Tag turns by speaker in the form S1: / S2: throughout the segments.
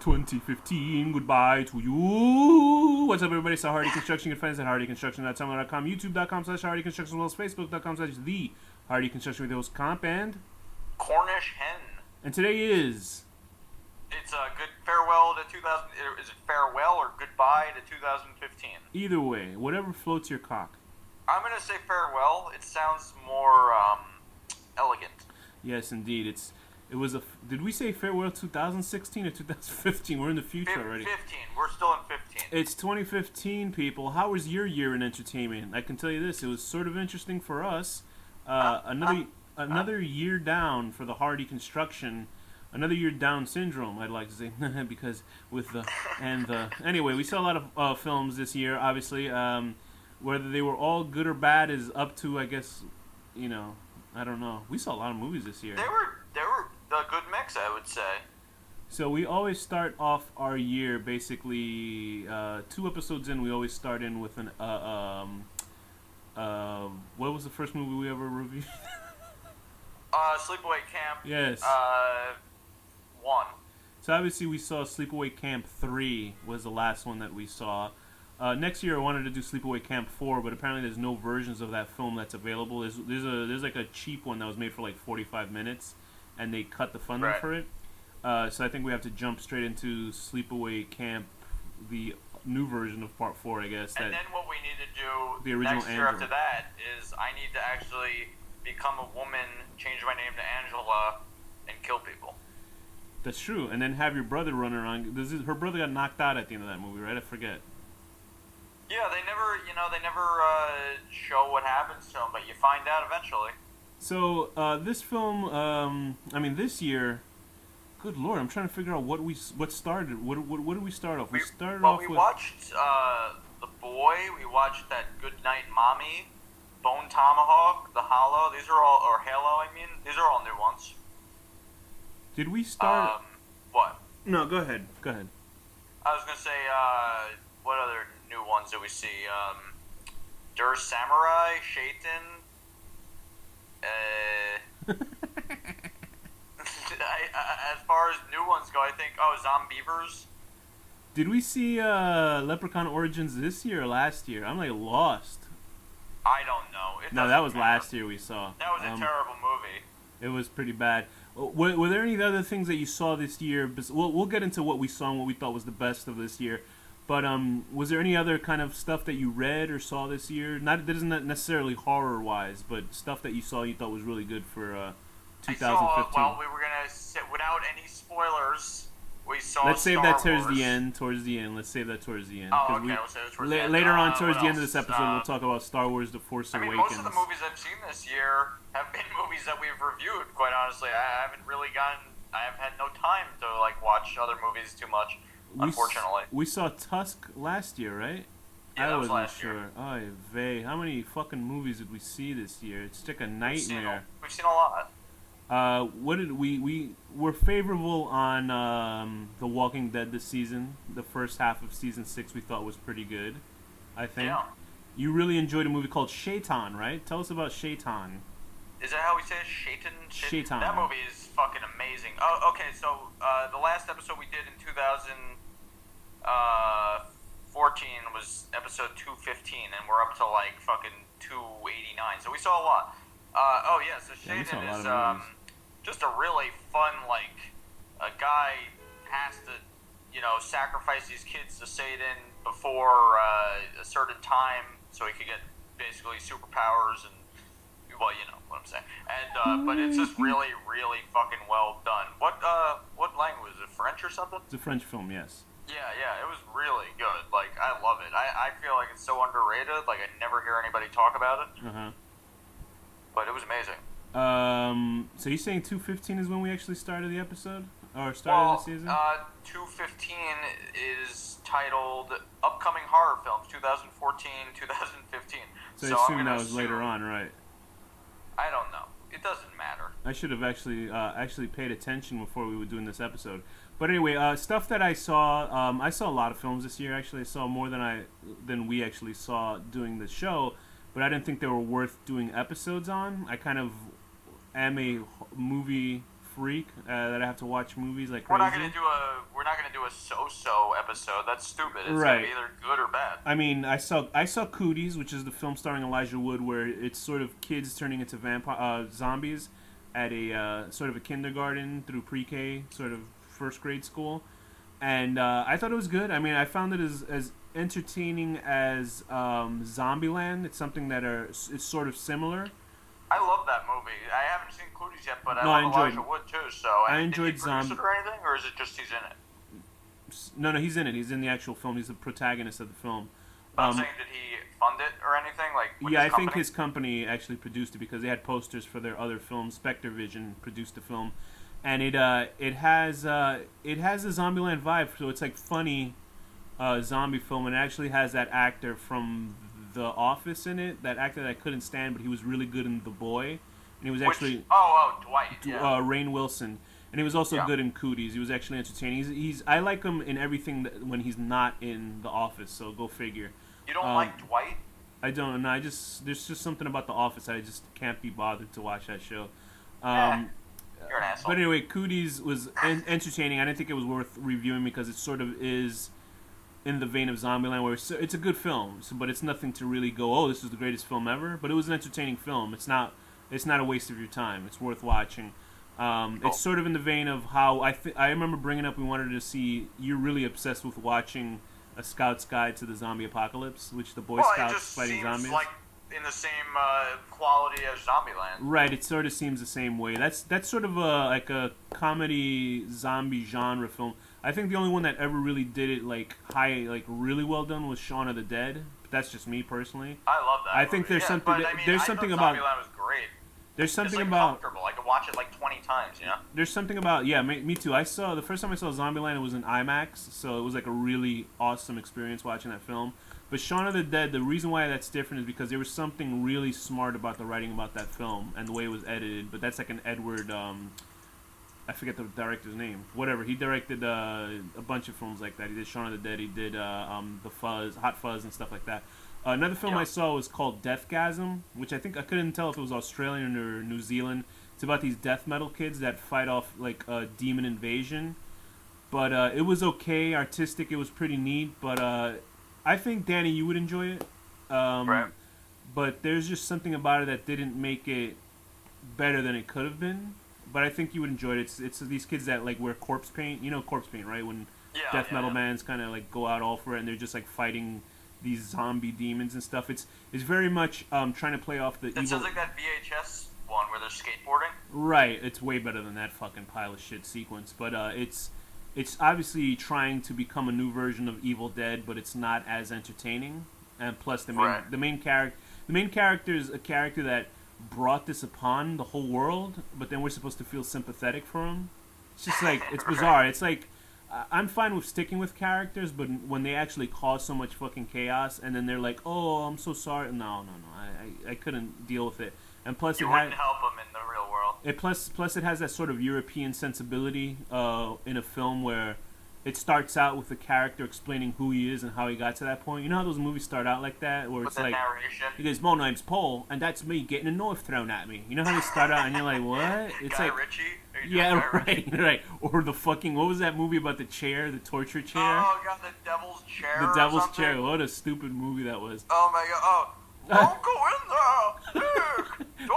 S1: 2015, goodbye to you. What's up, everybody? It's Hardy Construction. You can find us at hardyconstruction.tumblr.com, youtube.com/hardyconstruction, as well as facebook.com/the Hardy Construction with the host Comp and
S2: Cornish Hen.
S1: And today is...
S2: It's a good farewell to 2000... Is it farewell or goodbye to 2015?
S1: Either way, whatever floats your cock.
S2: I'm going to say farewell. It sounds more elegant.
S1: Yes, indeed. It was a... Did we say farewell 2016 or 2015? We're in the future already.
S2: 15. We're still in 15.
S1: It's 2015, people. How was your year in entertainment? I can tell you this. It was sort of interesting for us. Another year down for the Hardy Construction. Another year down syndrome, I'd like to say. Because with the... Anyway, we saw a lot of films this year, obviously. Whether they were all good or bad is up to, I guess, you know... I don't know. We saw a lot of movies this year.
S2: They were a good mix, I would say.
S1: So we always start off our year basically 2 episodes in. We always start in with an what was the first movie we ever reviewed?
S2: Sleepaway Camp.
S1: Yes.
S2: 1.
S1: So obviously we saw Sleepaway Camp 3 was the last one that we saw. Next year I wanted to do Sleepaway Camp 4, but apparently there's no versions of that film that's available. There's like a cheap one that was made for like 45 minutes, and they cut the funding for it. So I think we have to jump straight into Sleepaway Camp, the new version of Part 4, I guess.
S2: And then what we need to do
S1: the original
S2: next year after that is I need to actually become a woman, change my name to Angela, and kill people.
S1: That's true. And then have your brother run around. Her brother got knocked out at the end of that movie, right? I forget.
S2: Yeah, they never show what happens to him, but you find out eventually.
S1: So, this film, this year, good lord, I'm trying to figure out what started. What did we start off? We
S2: watched The Boy, we watched that Good Night Mommy, Bone Tomahawk, The Hollow, or Halo, these are all new ones.
S1: Did we start...
S2: What?
S1: No, go ahead.
S2: I was gonna say, what other new ones did we see? Der Samurai, Shaitan. As far as new ones go, I think. Zombievers.
S1: Did we see Leprechaun Origins this year or last year? I'm like lost.
S2: I don't know.
S1: No, that was last year we saw.
S2: That was a terrible movie.
S1: It was pretty bad. Were there any other things that you saw this year? We'll get into what we saw and what we thought was the best of this year. But was there any other kind of stuff that you read or saw this year? That isn't necessarily horror-wise, but stuff that you saw you thought was really good for 2015.
S2: Well, we were gonna sit without any spoilers. We saw.
S1: Let's save that towards the end. Let's save that towards the end.
S2: Oh, okay. We'll save it towards the end.
S1: Later on, towards the end of this episode, we'll talk about Star Wars: The Force Awakens.
S2: Most of the movies I've seen this year have been movies that we've reviewed. Quite honestly, I have had no time to watch other movies too much. Unfortunately,
S1: we saw Tusk last year, right?
S2: Yeah, that was last year.
S1: Oy vey. How many fucking movies did we see this year? It's like a nightmare.
S2: We've seen a lot.
S1: What did we were favorable on The Walking Dead this season. The first half of season 6 we thought was pretty good, I think. Yeah. You really enjoyed a movie called Shaitan, right? Tell us about Shaitan.
S2: Is that how we say it? Shaitan?
S1: Shaitan.
S2: That movie is fucking amazing. Oh, okay, so the last episode we did in 2014 was episode 215, and we're up to fucking 289. So we saw a lot. So Shaitan is just a really fun, a guy has to, sacrifice these kids to Satan before a certain time so he could get basically superpowers and, well, you know what I'm saying. And but it's just really, really fucking well done. What language is it? French or something?
S1: It's a French film, yes.
S2: Yeah, it was really good. I love it. I feel like it's so underrated. I never hear anybody talk about it. But it was amazing.
S1: So you're saying 215 is when we actually started the episode? Or started the season?
S2: 215 is titled Upcoming Horror Films 2014-2015.
S1: So I assume that was later on, right?
S2: I don't know. It doesn't matter.
S1: I should have actually paid attention before we were doing this episode. But anyway, stuff that I saw a lot of films this year. Actually, I saw more than we actually saw doing the show. But I didn't think they were worth doing episodes on. I kind of am a movie freak that I have to watch movies like
S2: We're
S1: crazy.
S2: We're not gonna do a so-so episode. That's stupid. It's
S1: Right.
S2: gonna be either good or bad.
S1: I mean, I saw Cooties, which is the film starring Elijah Wood, where it's sort of kids turning into zombies at a sort of a kindergarten through pre-K, sort of first grade school, and I thought it was good. I mean, I found it as entertaining as Zombieland. It's something that is sort of similar.
S2: I love that movie. I haven't seen Cooties yet, but
S1: No, I
S2: I love
S1: enjoyed
S2: Elijah Wood too. So
S1: I
S2: did
S1: enjoyed
S2: he produce it or anything, or is it just he's in it?
S1: No, he's in it. He's in the actual film. He's the protagonist of the film.
S2: But I'm saying, did he fund it or anything? Like, with
S1: Yeah,
S2: his
S1: I think
S2: company?
S1: his company actually produced it because they had posters for their other film. Spectre Vision produced the film, and it has a Zombieland vibe. So it's like funny zombie film, and it actually has that actor from The Office in it. That actor that I couldn't stand, but he was really good in The Boy, and he was actually
S2: Dwight. Yeah.
S1: Rainn Wilson. And he was also good in Cooties. He was actually entertaining. He's I like him in everything when he's not in The Office. So go figure.
S2: You don't like Dwight?
S1: I don't know. There's just something about The Office. I just can't be bothered to watch that show.
S2: You're an asshole.
S1: But anyway, Cooties was entertaining. I didn't think it was worth reviewing because it sort of is in the vein of Zombieland, where it's a good film, but it's nothing to really go, oh, this is the greatest film ever. But it was an entertaining film. It's not a waste of your time. It's worth watching.
S2: Cool.
S1: It's sort of in the vein of how I remember bringing up. We wanted to see. You're really obsessed with watching A Scout's Guide to the Zombie Apocalypse, which the Boy Scouts fighting zombies.
S2: It just seems like in the same quality as Zombieland.
S1: Right. It sort of seems the same way. That's sort of like a comedy zombie genre film. I think the only one that ever really did it like really well done was Shaun of the Dead. But that's just me personally.
S2: I love that.
S1: I think there's something. There's something about.
S2: Zombieland was great.
S1: There's something
S2: it's
S1: about.
S2: Comfortable. I could watch it like 20 times. You know.
S1: There's something about me too. The first time I saw Zombieland, it was in IMAX, so it was like a really awesome experience watching that film. But Shaun of the Dead, the reason why that's different is because there was something really smart about the writing about that film and the way it was edited. But that's like an Edward, I forget the director's name. Whatever, he directed a bunch of films like that. He did Shaun of the Dead. He did the Hot Fuzz, and stuff like that. Another film I saw was called Deathgasm, which I couldn't tell if it was Australian or New Zealand. It's about these death metal kids that fight off like a demon invasion. But it was okay, artistic. It was pretty neat. But I think Danny, you would enjoy it.
S2: Right.
S1: But there's just something about it that didn't make it better than it could have been. But I think you would enjoy it. It's these kids that like wear corpse paint. You know corpse paint, right? When death metal bands kind of like go out all for it, and they're just like fighting these zombie demons and stuff. It's very much trying to play off the evil.
S2: It sounds like that VHS one where they're skateboarding.
S1: Right. It's way better than that fucking pile of shit sequence. But it's obviously trying to become a new version of Evil Dead, but it's not as entertaining. And plus, the main character is a character that brought this upon the whole world, but then we're supposed to feel sympathetic for him. It's just like it's bizarre. It's like I'm fine with sticking with characters, but when they actually cause so much fucking chaos, and then they're like, "Oh, I'm so sorry." No, I couldn't deal with it. And plus,
S2: you wouldn't help them in the real world.
S1: Plus, it has that sort of European sensibility in a film where it starts out with the character explaining who he is and how he got to that point. You know how those movies start out like that, where it's like,
S2: narration.
S1: He goes, "My name's Paul, and that's me getting a knife thrown at me." You know how they start out, and you're like, "What?" It's
S2: Guy
S1: like,
S2: Ritchie?
S1: yeah, right. Or the fucking what was that movie about the chair, the torture chair?
S2: Oh god, the Devil's Chair.
S1: The Devil's Chair. What a stupid movie that was.
S2: Oh my god. Oh. Don't go in there!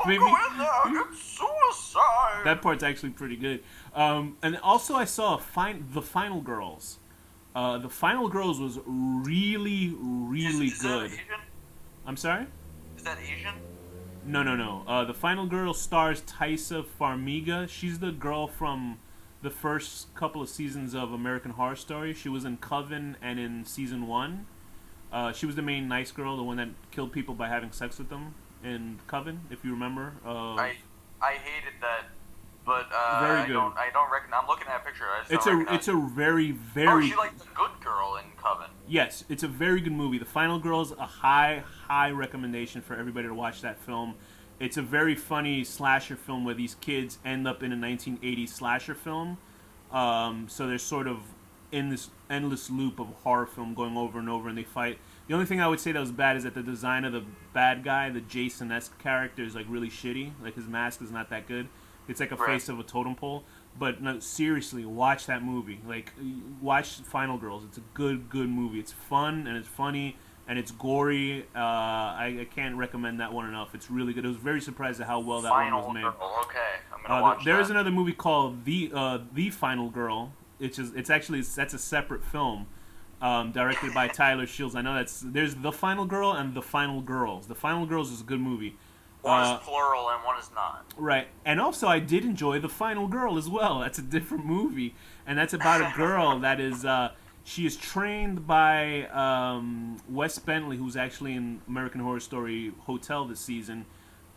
S2: Nick! Don't go in there! It's suicide!
S1: That part's actually pretty good. And also I saw The Final Girls. The Final Girls was really, really
S2: is
S1: good.
S2: That Asian?
S1: I'm sorry?
S2: Is that Asian?
S1: No. The Final Girl stars Taissa Farmiga. She's the girl from the first couple of seasons of American Horror Story. She was in Coven and in season 1. She was the main nice girl, the one that killed people by having sex with them in Coven, if you remember.
S2: I hated that, but
S1: very good.
S2: I don't reckon. I'm looking at a picture.
S1: It's a very, very.
S2: Oh, she like the good girl in Coven.
S1: Yes, it's a very good movie. The Final Girl's a high recommendation for everybody to watch that film. It's a very funny slasher film where these kids end up in a 1980s slasher film. So they're sort of in this endless loop of horror film going over and over, and they fight. The only thing I would say that was bad is that the design of the bad guy, the Jason-esque character, is like really shitty. Like his mask is not that good. It's like a
S2: Right.
S1: face of a totem pole. But no, seriously, watch that movie. Like, watch Final Girls. It's a good movie. It's fun and it's funny and it's gory. I can't recommend that one enough. It's really good. I was very surprised at how well that one was made.
S2: Girl. Okay, I'm gonna watch
S1: There
S2: that.
S1: is another movie called The Final Girl. That's a separate film, directed by Tyler Shields. I know there's The Final Girl and The Final Girls. The Final Girls is a good movie.
S2: One is plural and one is not.
S1: Right, and also I did enjoy The Final Girl as well. That's a different movie, and that's about a girl that is she is trained by Wes Bentley, who's actually in American Horror Story Hotel this season,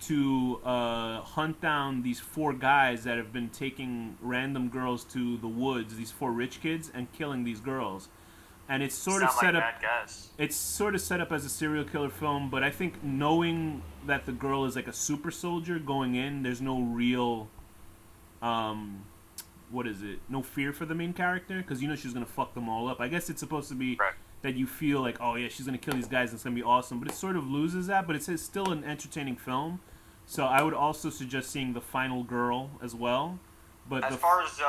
S1: to hunt down these 4 guys that have been taking random girls to the woods, these 4 rich kids, and killing these girls. And it's sort of set up. It's sort of set up as a serial killer film, but I think knowing that the girl is like a super soldier going in, there's no real, no fear for the main character, because you know she's gonna fuck them all up. I guess it's supposed to be that you feel like, oh yeah, she's gonna kill these guys and it's gonna be awesome, but it sort of loses that. But it's still an entertaining film, so I would also suggest seeing The Final Girl as well. But
S2: as far as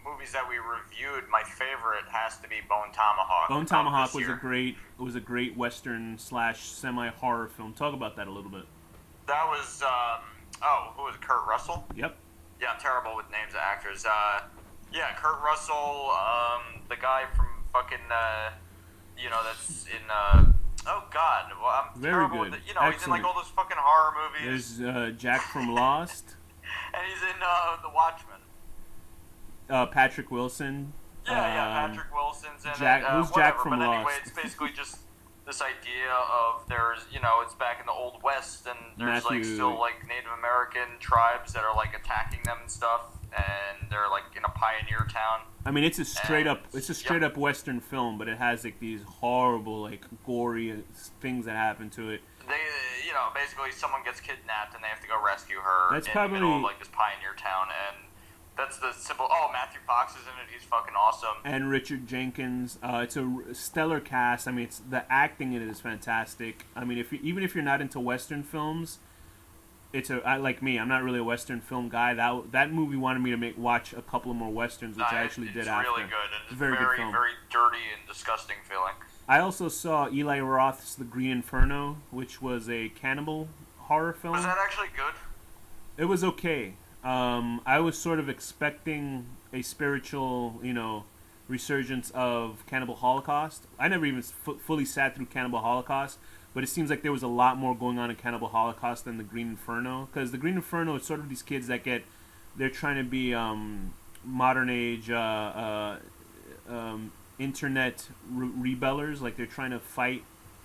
S2: movies that we reviewed, my favorite has to be Bone Tomahawk.
S1: Bone Tomahawk was a great Western / semi horror film. Talk about that a little bit.
S2: That was who was it? Kurt Russell?
S1: Yep.
S2: Yeah, I'm terrible with names of actors. Yeah, Kurt Russell, the guy from fucking that's in oh god, well, I'm
S1: very
S2: terrible
S1: good.
S2: with he's in like all those fucking horror movies.
S1: There's Jack from Lost.
S2: And he's in The Watchmen.
S1: Patrick Wilson.
S2: Patrick Wilson's in
S1: Jack,
S2: it.
S1: Who's Jack from
S2: but
S1: Lost?
S2: Anyway, it's basically just this idea of it's back in the Old West, and there's still Native American tribes that are attacking them and stuff, and they're in a pioneer town.
S1: I mean, it's a straight up Western film, but it has these horrible, gory things that happen to it.
S2: They, basically someone gets kidnapped and they have to go rescue her
S1: That's
S2: in
S1: probably
S2: the middle of this pioneer town, and that's the simple. Oh, Matthew Fox is in it. He's fucking awesome. And
S1: Richard Jenkins. It's a stellar cast. I mean, the acting in it is fantastic. I mean, even if you're not into Western films, like me, I'm not really a Western film guy. That movie wanted me to watch a couple of more Westerns, which I actually did after.
S2: It's really good. And it's
S1: very good film.
S2: Very dirty and disgusting feeling.
S1: I also saw Eli Roth's The Green Inferno, which was a cannibal horror film.
S2: Was that actually good?
S1: It was okay. I was sort of expecting a spiritual, resurgence of Cannibal Holocaust. I never even fully sat through Cannibal Holocaust, but it seems like there was a lot more going on in Cannibal Holocaust than The Green Inferno. Because The Green Inferno is sort of these kids that they're trying to be modern age internet rebellers, they're trying to fight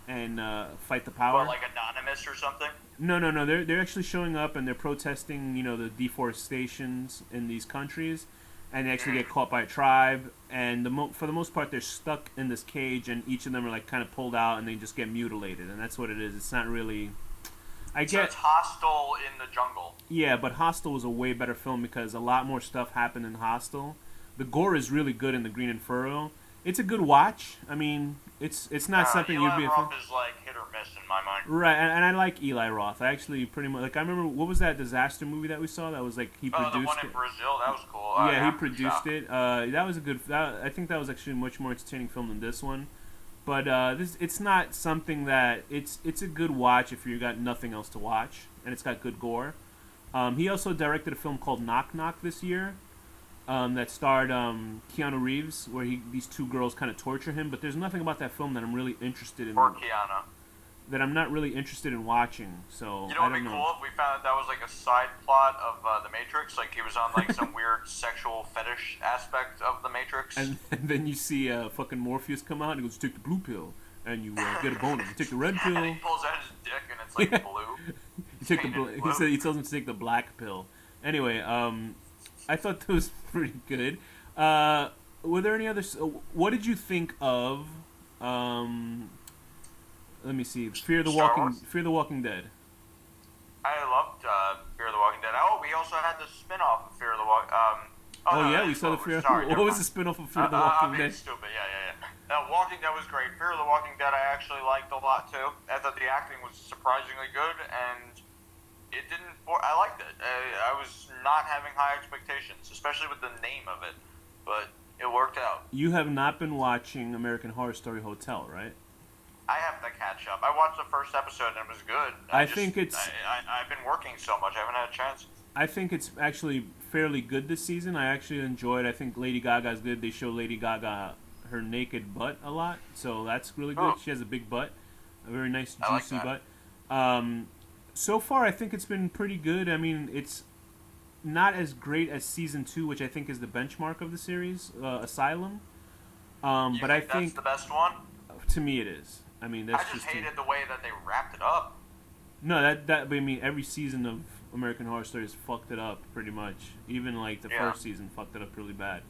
S1: and fight the power.
S2: What, Anonymous or something?
S1: No. They're actually showing up and they're protesting, the deforestations in these countries, and they actually get caught by a tribe. And for the most part, they're stuck in this cage, and each of them are kind of pulled out, and they just get mutilated. And that's what it is. It's not really.
S2: So it's Hostel in the jungle.
S1: Yeah, but Hostel was a way better film because a lot more stuff happened in Hostel. The gore is really good in The Green Inferno. It's a good watch. I mean, it's not something you'd be.
S2: Eli Roth is hit or miss in my mind.
S1: Right, and I like Eli Roth. I actually pretty much I remember what was that disaster movie that we saw that was he produced
S2: the one in Brazil. That was cool.
S1: Yeah, he produced it. That was a good. I think that was actually a much more entertaining film than this one. But it's not something that it's a good watch if you got nothing else to watch, and it's got good gore. He also directed a film called Knock Knock this year. That starred Keanu Reeves, where these 2 girls kind of torture him. But there's nothing about that film that I'm really interested in.
S2: Or Keanu.
S1: That I'm not really interested in watching. So
S2: what would be cool if we found that was a side plot of The Matrix, he was on some weird sexual fetish aspect of The Matrix.
S1: And then you see fucking Morpheus come out and he goes, "Take the blue pill, and you get a boner. You take the red pill."
S2: And he pulls out his dick and it's blue.
S1: You take the he tells him to take the black pill. Anyway, I thought that was pretty good. Were there any others? What did you think of? Let me see. Fear the Walking Dead.
S2: I loved Fear the Walking Dead. Oh, we also had the spin-off of Fear the Walking.
S1: We saw the Fear. What was the spin-off of Fear the Walking Dead?
S2: Stupid. Yeah. Walking Dead was great. Fear the Walking Dead I actually liked a lot too. I thought the acting was surprisingly good, and it didn't. I liked it. I was not having high expectations, especially with the name of it, but it worked out.
S1: You have not been watching American Horror Story Hotel, right?
S2: I have to catch up. I watched the first episode and it was good. I've been working so much. I haven't had a chance.
S1: I think it's actually fairly good this season. I actually enjoyed. I think Lady Gaga's good. They show Lady Gaga her naked butt a lot, so that's really good.
S2: Oh.
S1: She has a big butt, a very nice
S2: I
S1: juicy
S2: like that.
S1: butt. So far, I think it's been pretty good. I mean, it's not as great as season 2, which I think is the benchmark of the series, Asylum. But I think
S2: that's the best one.
S1: to me it is. I mean, that's
S2: I just
S1: too-
S2: hated the way that they wrapped it up.
S1: No, I mean, every season of American Horror Story has fucked it up pretty much. Even like the first season fucked it up really bad.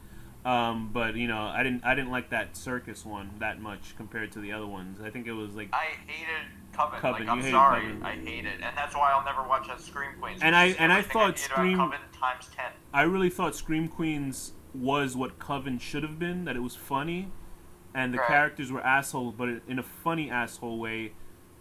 S1: But you know, I didn't like that circus one that much compared to the other ones. I think it was like
S2: I hated Coven.
S1: Coven.
S2: Like,
S1: You
S2: I'm
S1: hated
S2: sorry,
S1: Coven.
S2: I hate it, and that's why I'll never watch that Scream Queens.
S1: And I
S2: Everything
S1: thought
S2: hated about
S1: Scream-
S2: Coven times 10.
S1: I really thought Scream Queens was what Coven should have been. That it was funny, and the
S2: Right.
S1: characters were assholes, but in a funny asshole way.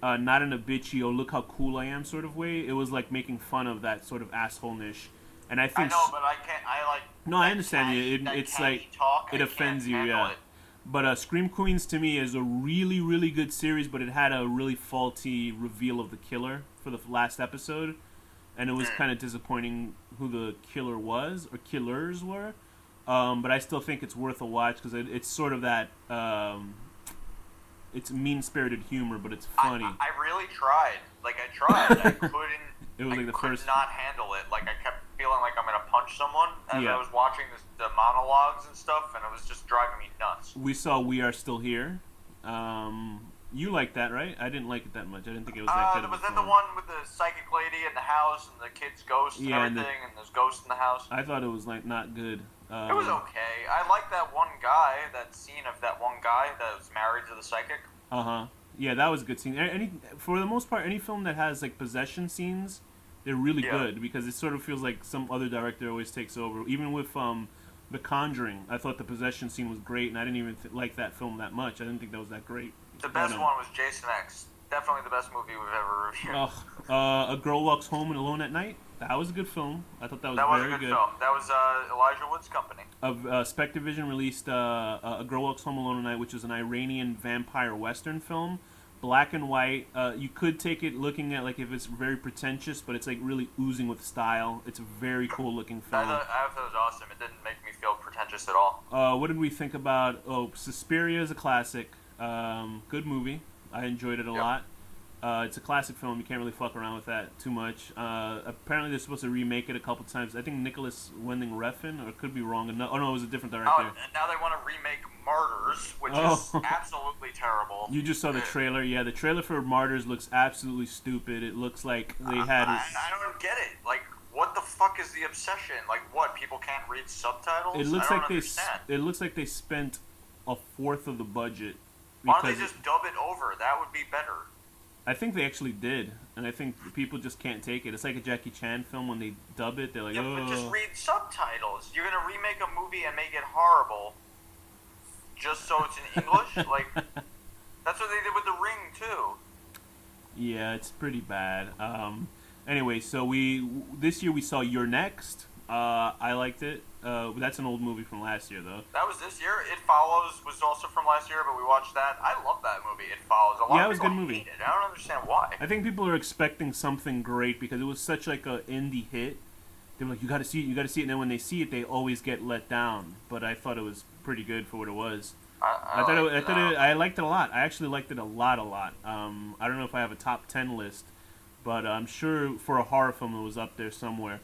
S1: Not in a bitchy, oh look how cool I am sort of way. It was like making fun of that sort of assholeness. And I
S2: I
S1: think
S2: know, but I can't. I like.
S1: No, I
S2: that
S1: understand you.
S2: that
S1: It's
S2: catchy
S1: like
S2: talk,
S1: it
S2: I
S1: offends
S2: can't
S1: you,
S2: handle
S1: yeah.
S2: it.
S1: But Scream Queens to me is a really, really good series, but it had a really faulty reveal of the killer for the last episode, and it was kind of disappointing who the killer was or killers were. But I still think it's worth a watch because it's sort of that. It's mean-spirited humor, but it's funny.
S2: I really tried. Like I tried. I couldn't.
S1: It was like
S2: I
S1: the
S2: could
S1: first-
S2: not handle it. Like I kept feeling like I'm gonna punch someone as
S1: Yeah.
S2: I was watching the monologues and stuff, and it was just driving me nuts.
S1: We saw We Are Still Here. You liked that, right? I didn't like it that much. I didn't think it was that good.
S2: Was
S1: of a
S2: that the
S1: film.
S2: one with the psychic lady in the house and the kid's ghost and
S1: Yeah, and
S2: everything, and there's ghosts in the house?
S1: I thought it was like not good.
S2: It was okay. I like that one guy, that scene of that one guy that was married to the psychic.
S1: Yeah, that was a good scene. For the most part, any film that has like possession scenes, they're really good because it sort of feels like some other director always takes over. Even with The Conjuring, I thought the possession scene was great, and I didn't even like that film that much. I didn't think that was that great.
S2: The best one was Jason X. Definitely the best movie we've ever reviewed.
S1: A Girl Walks Home and Alone at Night. That was a good film. I thought that was
S2: That was
S1: very
S2: a good film. That was Elijah Wood's company.
S1: Spectavision released A Girl Walks Home Alone at Night, which is an Iranian vampire western film. Black and white. You could take it looking at like if it's very pretentious, but it's like really oozing with style. It's a very cool looking film.
S2: I thought it was awesome. It didn't make me feel pretentious at all.
S1: What did we think about? Suspiria is a classic. Good movie. I enjoyed it a lot. It's a classic film. You can't really fuck around with that too much. Apparently, they're supposed to remake it a couple times. I think Nicholas Winding Refn, or it could be wrong. Oh no, it was a different director.
S2: And now they want to remake Martyrs, which is absolutely terrible.
S1: You just saw the trailer. Yeah, the trailer for Martyrs looks absolutely stupid. It looks like they had.
S2: I don't get it. Like, what the fuck is the obsession? Like, what? People can't read subtitles?
S1: It looks
S2: I don't
S1: like
S2: understand.
S1: It looks like they spent a fourth of the budget.
S2: Why don't they just dub it over? That would be better.
S1: I think they actually did, and I think people just can't take it. It's like a Jackie Chan film when they dub it. They're like,
S2: but just read subtitles. You're gonna remake a movie and make it horrible, just so it's in English. Like, that's what they did with The Ring too.
S1: Yeah, it's pretty bad. Anyway, so this year we saw You're Next. I liked it. That's an old movie from last year, though.
S2: That was this year. It Follows was also from last year, but we watched that. I love that movie. It Follows. A lot
S1: it
S2: of
S1: was a
S2: people
S1: good movie.
S2: hate it. I don't understand why.
S1: I think people are expecting something great because it was such like a indie hit. They were like, you got to see it, you got to see it. And then when they see it, they always get let down. But I thought it was pretty good for what it was. I liked it a lot. I actually liked it a lot. I don't know if I have a top 10 list, but I'm sure for a horror film it was up there somewhere.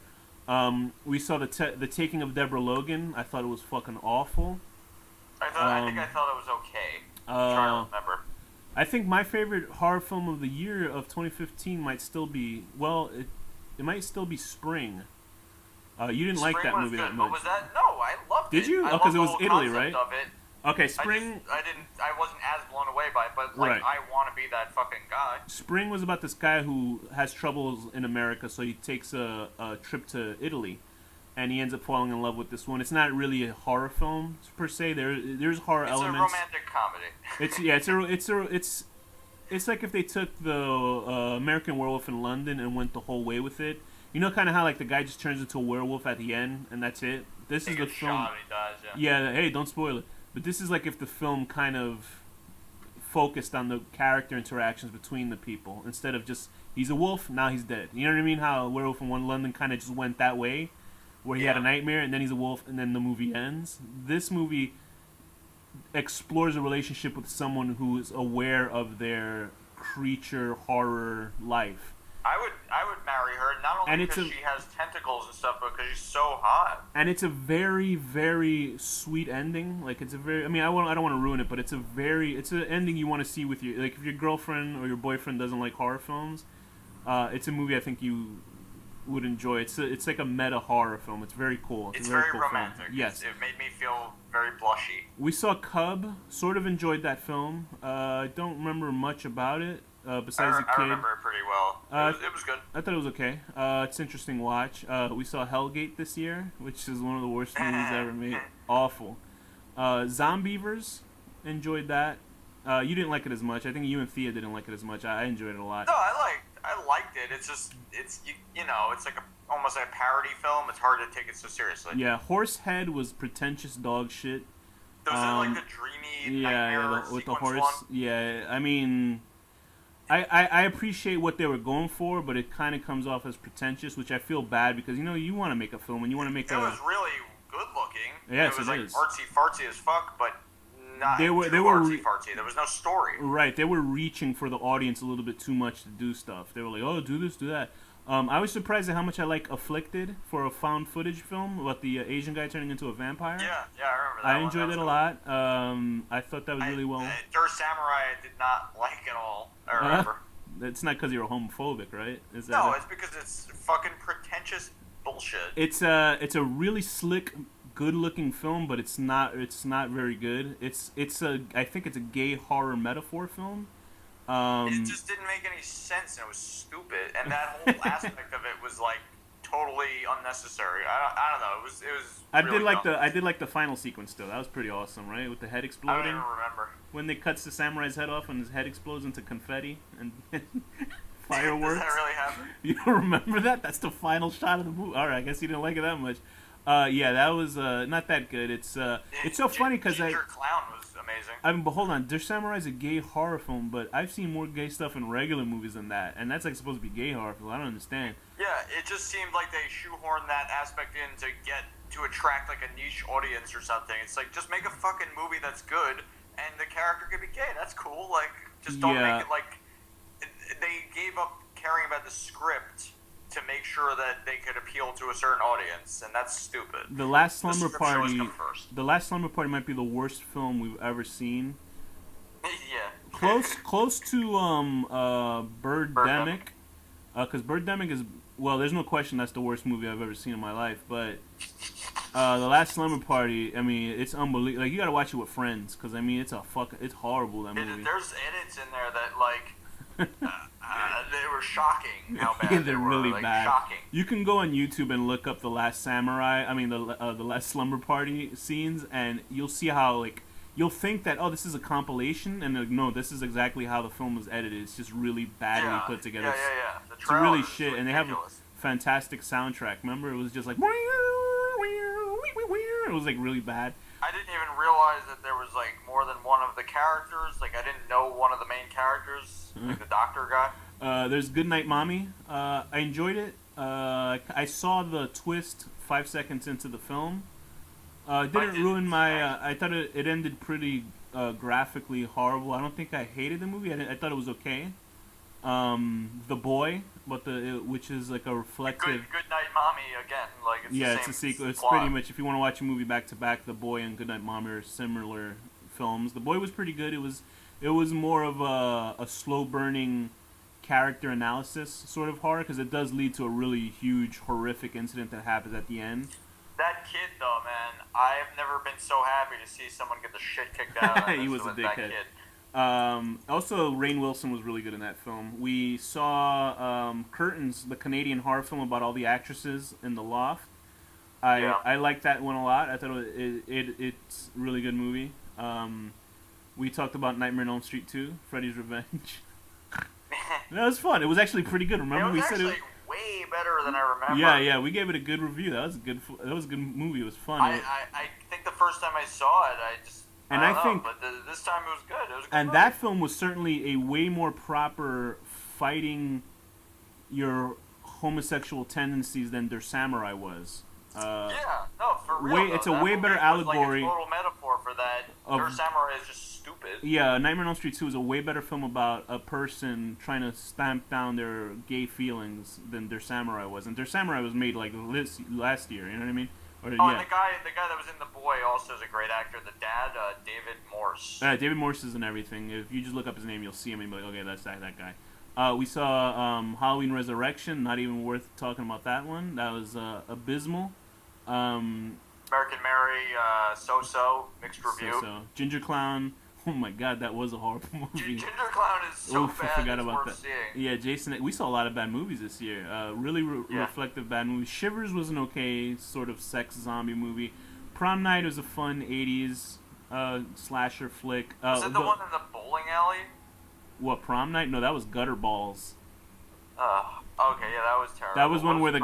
S1: We saw the Taking of Deborah Logan. I thought it was fucking awful.
S2: I think I thought it was okay. I'm trying to remember.
S1: I think my favorite horror film of the year of 2015 might still be, it might still be Spring. You didn't like that movie that much.
S2: But was that? No, I loved it.
S1: Did you?
S2: I
S1: Because it
S2: loved
S1: was
S2: the whole
S1: Italy, right?
S2: concept of it.
S1: Okay, Spring.
S2: I wasn't as blown away by it, but like,
S1: Right.
S2: I want to be that fucking guy.
S1: Spring was about this guy who has troubles in America, so he takes a trip to Italy, and he ends up falling in love with this one. It's not really a horror film per se. There's horror elements.
S2: It's a romantic comedy.
S1: it's like if they took the American Werewolf in London and went the whole way with it. You know, kind of how like the guy just turns into a werewolf at the end and that's it. This is the film.
S2: Shot, he dies, yeah.
S1: Yeah. Hey, don't spoil it. But this is like if the film kind of focused on the character interactions between the people instead of just he's a wolf, now he's dead. You know what I mean? How Werewolf in London kind of just went that way, where he had a nightmare and then he's a wolf and then the movie ends. This movie explores a relationship with someone who is aware of their creature horror life.
S2: I would marry her, not only because she has tentacles and stuff, but because she's so hot.
S1: And it's a very, very sweet ending. Like it's a very, I mean, I don't want to ruin it, but it's an ending you want to see with your, like if your girlfriend or your boyfriend doesn't like horror films, it's a movie I think you would enjoy. It's like a meta horror film. It's very cool.
S2: It's
S1: a very
S2: very
S1: cool
S2: romantic.
S1: Film. Yes,
S2: it made me feel very blushy.
S1: We saw Cub. Sort of enjoyed that film. I don't remember much about it besides the kid.
S2: I remember it pretty well. It was good.
S1: I thought it was okay. It's an interesting watch. We saw Hellgate this year, which is one of the worst movies ever made. Awful. Zombievers. Enjoyed that. You didn't like it as much. I think you and Thea didn't like it as much. I enjoyed it a lot.
S2: No, I liked it. It's just it's like almost like a parody film. It's hard to take it so seriously.
S1: Yeah, Horsehead was pretentious dog shit.
S2: Was it like the dreamy nightmare
S1: with the
S2: sequence
S1: horse?
S2: one?
S1: Yeah, I mean, I appreciate what they were going for, but it kind of comes off as pretentious, which I feel bad because you want to make a film and you want to make
S2: It was really good looking.
S1: Yes,
S2: it was
S1: it
S2: like
S1: is.
S2: artsy fartsy as fuck, but not
S1: they were
S2: artsy fartsy. There was no story.
S1: Right, they were reaching for the audience a little bit too much to do stuff. They were like, oh, do this, do that. I was surprised at how much I like Afflicted for a found footage film about the Asian guy turning into a vampire.
S2: Yeah, I remember that.
S1: I enjoyed it a lot. I thought that was really well.
S2: Dirt Samurai I did not like at all. I remember.
S1: It's not because you're homophobic, right?
S2: It's because it's fucking pretentious bullshit. It's
S1: a really slick, good-looking film, but it's not very good. I think it's a gay horror metaphor film.
S2: It just didn't make any sense, and it was stupid. And that whole aspect of it was like totally unnecessary. I don't know. It was.
S1: I
S2: really
S1: did like the final sequence though. That was pretty awesome, right? With the head exploding.
S2: I don't even remember.
S1: When they cuts the samurai's head off and his head explodes into confetti and fireworks.
S2: Does that really happen?
S1: You don't remember that? That's the final shot of the movie. All right, I guess you didn't like it that much. Yeah, that was not that good. It's so funny because
S2: Ginger Clown was amazing.
S1: I mean, but hold on. Dirt Samurai is a gay horror film, but I've seen more gay stuff in regular movies than that, and that's like supposed to be gay horror film. I don't understand.
S2: Yeah, it just seemed like they shoehorned that aspect in to attract like a niche audience or something. It's like just make a fucking movie that's good, and the character could be gay. That's cool. Like just don't make it like they gave up caring about the script to make sure that they could appeal to a certain audience, and that's stupid.
S1: The Last Slumber Party might be the worst film we've ever seen.
S2: Yeah.
S1: Close to Birdemic, because Birdemic is there's no question that's the worst movie I've ever seen in my life. But The Last Slumber Party, I mean, it's unbelievable. Like you gotta watch it with friends, because I mean, it's horrible that movie.
S2: There's edits in there that like. They were shocking how bad
S1: yeah,
S2: they're
S1: really
S2: like,
S1: bad.
S2: Shocking.
S1: You can go on YouTube and look up the Last Samurai. I mean, the Last Slumber Party scenes, and you'll see how you'll think that this is a compilation, and no, this is exactly how the film was edited. It's just really badly put together.
S2: Yeah.
S1: It's really shit, and they have a fantastic soundtrack. Remember, it was just like it was like really bad.
S2: I didn't even realize that there was like more than one of the characters. Like I didn't know one of the main characters, like the doctor guy.
S1: There's Goodnight Mommy. I enjoyed it. I saw the twist 5 seconds into the film. Didn't ruin my. I thought it ended pretty graphically horrible. I don't think I hated the movie. I thought it was okay. The Boy, which is like a reflective.
S2: Good Night Mommy again. Like
S1: it's a sequel. It's pretty much, if you want to watch a movie back to back, The Boy and Good Night Mommy are similar films. The Boy was pretty good. It was more of a slow burning character analysis sort of horror, because it does lead to a really huge horrific incident that happens at the end.
S2: That kid though, man, I've never been so happy to see someone get the shit kicked out of him.
S1: He was a dickhead. Also, Rainn Wilson was really good in that film. We saw Curtains, the Canadian horror film about all the actresses in the loft. I liked that one a lot. I thought it's a really good movie. We talked about Nightmare on Elm Street 2, Freddy's Revenge. That was fun. It was actually pretty good. Remember
S2: it was actually way better than I remember.
S1: Yeah, we gave it a good review. That was a good movie. It was fun.
S2: I think the first time I saw it, I don't know, but this time it was good. It was a good movie.
S1: That film was certainly a way more proper fighting your homosexual tendencies than Der Samurai was.
S2: Yeah, no, for real.
S1: It's a way better allegory.
S2: Like a total metaphor for that. Der Samurai is just stupid.
S1: Yeah, Nightmare on Elm Street 2 is a way better film about a person trying to stamp down their gay feelings than Der Samurai was. And Der Samurai was made like last year. You know what I mean?
S2: And the guy that was in The Boy also is a great actor. The dad, David Morse.
S1: David Morse is in everything. If you just look up his name, you'll see him and be like, okay, that's that guy. We saw Halloween Resurrection. Not even worth talking about that one. That was abysmal.
S2: American Mary, so-so, mixed review.
S1: So-so. Ginger Clown. Oh my God, that was a horrible movie.
S2: Ginger Clown is so bad.
S1: I forgot about that.
S2: Seeing.
S1: Yeah, Jason. We saw a lot of bad movies this year. Really reflective bad movies. Shivers was an okay sort of sex zombie movie. Prom Night was a fun '80s slasher flick.
S2: Was it the one in the bowling alley?
S1: What, Prom Night? No, that was Gutter Balls.
S2: Okay, yeah, that was terrible.
S1: That was one where